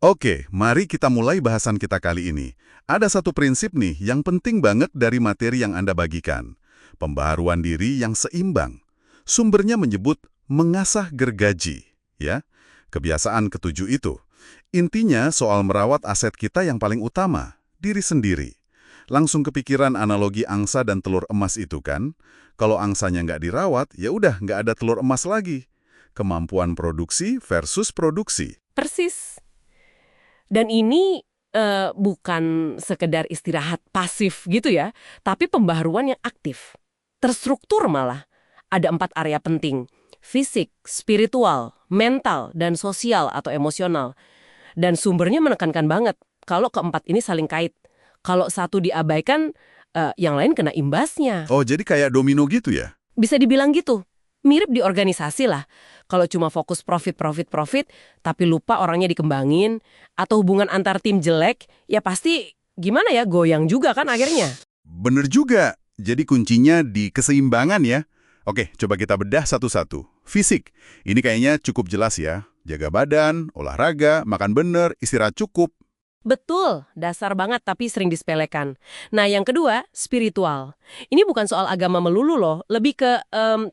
Oke, mari kita mulai bahasan kita kali ini. Ada satu prinsip nih yang penting banget dari materi yang Anda bagikan. Pembaharuan diri yang seimbang. Sumbernya menyebut mengasah gergaji, ya. Kebiasaan ketujuh itu. Intinya soal merawat aset kita yang paling utama, diri sendiri. Langsung kepikiran analogi angsa dan telur emas itu kan? Kalau angsanya nggak dirawat, ya udah nggak ada telur emas lagi. Kemampuan produksi versus produksi. Persis. Dan ini bukan sekedar istirahat pasif gitu ya, tapi pembaharuan yang aktif. Terstruktur malah. Ada 4 area penting. Fisik, spiritual, mental, dan sosial atau emosional. Dan sumbernya menekankan banget kalau keempat ini saling kait. Kalau satu diabaikan, yang lain kena imbasnya. Oh, jadi kayak domino gitu ya? Bisa dibilang gitu. Mirip di organisasi lah. Kalau cuma fokus profit, tapi lupa orangnya dikembangin, atau hubungan antar tim jelek, ya pasti gimana ya, goyang juga kan akhirnya. Bener juga. Jadi kuncinya di keseimbangan ya. Oke, coba kita bedah satu-satu. Fisik. Ini kayaknya cukup jelas ya. Jaga badan, olahraga, makan bener, istirahat cukup. Betul, dasar banget tapi sering disepelekan. Nah, yang kedua, spiritual. Ini bukan soal agama melulu loh, lebih ke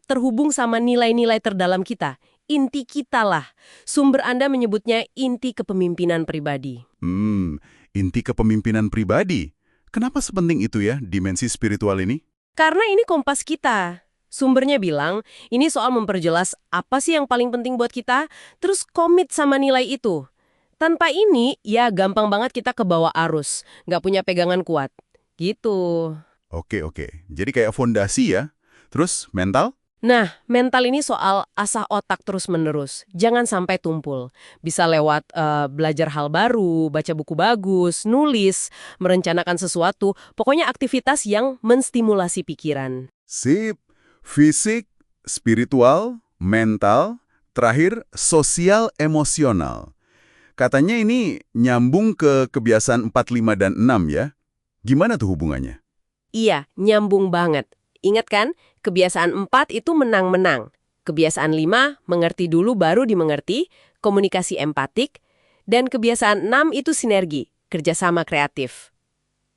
terhubung sama nilai-nilai terdalam kita. Inti kita lah. Sumber Anda menyebutnya inti kepemimpinan pribadi. Inti kepemimpinan pribadi. Kenapa sepenting itu ya, dimensi spiritual ini? Karena ini kompas kita. Sumbernya bilang, ini soal memperjelas apa sih yang paling penting buat kita, terus komit sama nilai itu. Tanpa ini, ya gampang banget kita kebawa arus, nggak punya pegangan kuat. Gitu. Oke. Jadi kayak fondasi ya. Terus, mental? Nah, mental ini soal asah otak terus-menerus. Jangan sampai tumpul. Bisa lewat belajar hal baru, baca buku bagus, nulis, merencanakan sesuatu. Pokoknya aktivitas yang menstimulasi pikiran. Sip. Fisik, spiritual, mental, terakhir sosial emosional. Katanya ini nyambung ke kebiasaan 4, 5, dan 6 ya. Gimana tuh hubungannya? Iya, nyambung banget. Ingat kan, kebiasaan 4 itu menang-menang. Kebiasaan 5, mengerti dulu baru dimengerti, komunikasi empatik, dan kebiasaan 6 itu sinergi, kerjasama kreatif.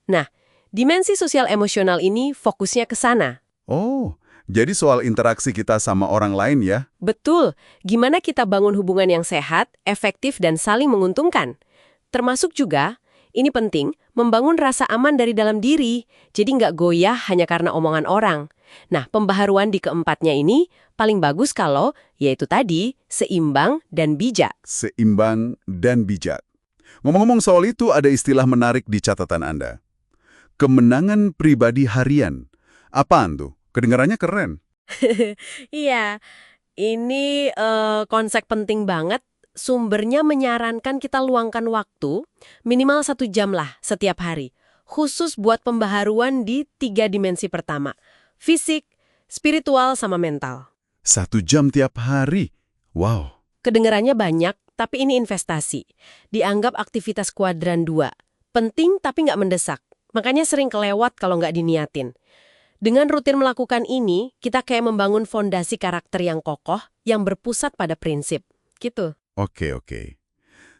Nah, dimensi sosial emosional ini fokusnya ke sana. Oh, jadi soal interaksi kita sama orang lain ya? Betul, gimana kita bangun hubungan yang sehat, efektif, dan saling menguntungkan. Termasuk juga, ini penting, membangun rasa aman dari dalam diri, jadi nggak goyah hanya karena omongan orang. Nah, pembaharuan di keempatnya ini paling bagus kalau, yaitu tadi, seimbang dan bijak. Seimbang dan bijak. Ngomong-ngomong soal itu, ada istilah menarik di catatan Anda. Kemenangan pribadi harian. Apaan tuh? Kedengarannya keren. Iya, ini konsep penting banget. Sumbernya menyarankan kita luangkan waktu, minimal 1 jam lah setiap hari. Khusus buat pembaharuan di 3 dimensi pertama. Fisik, spiritual, sama mental. 1 jam tiap hari. Wow. Kedengarannya banyak, tapi ini investasi. Dianggap aktivitas kuadran 2. Penting tapi nggak mendesak. Makanya sering kelewat kalau nggak diniatin. Dengan rutin melakukan ini, kita kayak membangun fondasi karakter yang kokoh, yang berpusat pada prinsip. Gitu. Oke.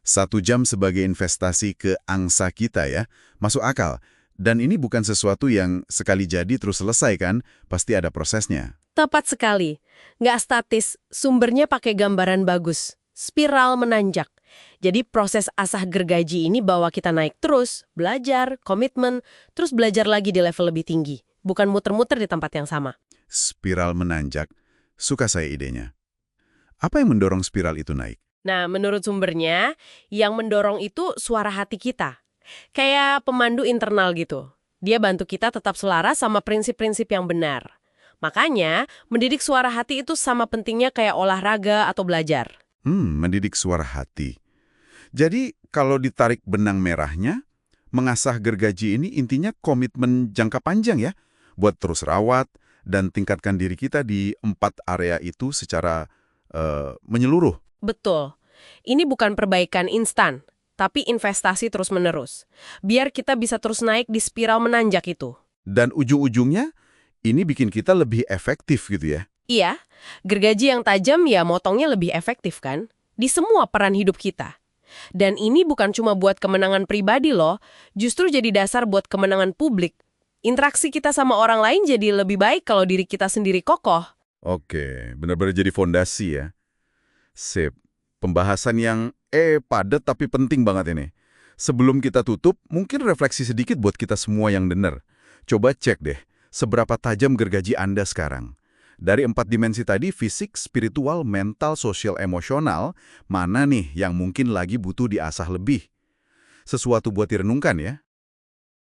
1 jam sebagai investasi ke angsa kita ya. Masuk akal. Dan ini bukan sesuatu yang sekali jadi terus selesai kan? Pasti ada prosesnya. Tepat sekali. Nggak statis, sumbernya pakai gambaran bagus. Spiral menanjak. Jadi proses asah gergaji ini bawa kita naik terus, belajar, komitmen, terus belajar lagi di level lebih tinggi. Bukan muter-muter di tempat yang sama. Spiral menanjak. Suka saya idenya. Apa yang mendorong spiral itu naik? Nah, menurut sumbernya, yang mendorong itu suara hati kita. Kayak pemandu internal gitu. Dia bantu kita tetap selaras sama prinsip-prinsip yang benar. Makanya, mendidik suara hati itu sama pentingnya kayak olahraga atau belajar. Mendidik suara hati. Jadi, kalau ditarik benang merahnya, mengasah gergaji ini intinya komitmen jangka panjang ya, buat terus rawat dan tingkatkan diri kita di 4 area itu secara menyeluruh. Betul. Ini bukan perbaikan instan, tapi investasi terus-menerus. Biar kita bisa terus naik di spiral menanjak itu. Dan ujung-ujungnya, ini bikin kita lebih efektif gitu ya. Iya, gergaji yang tajam ya motongnya lebih efektif kan? Di semua peran hidup kita. Dan ini bukan cuma buat kemenangan pribadi loh, justru jadi dasar buat kemenangan publik. Interaksi kita sama orang lain jadi lebih baik kalau diri kita sendiri kokoh. Oke, benar-benar jadi fondasi ya. Sip. Pembahasan yang padat tapi penting banget ini. Sebelum kita tutup, mungkin refleksi sedikit buat kita semua yang dengar. Coba cek deh, seberapa tajam gergaji Anda sekarang. Dari 4 dimensi tadi, fisik, spiritual, mental, sosial, emosional, mana nih yang mungkin lagi butuh diasah lebih? Sesuatu buat direnungkan ya.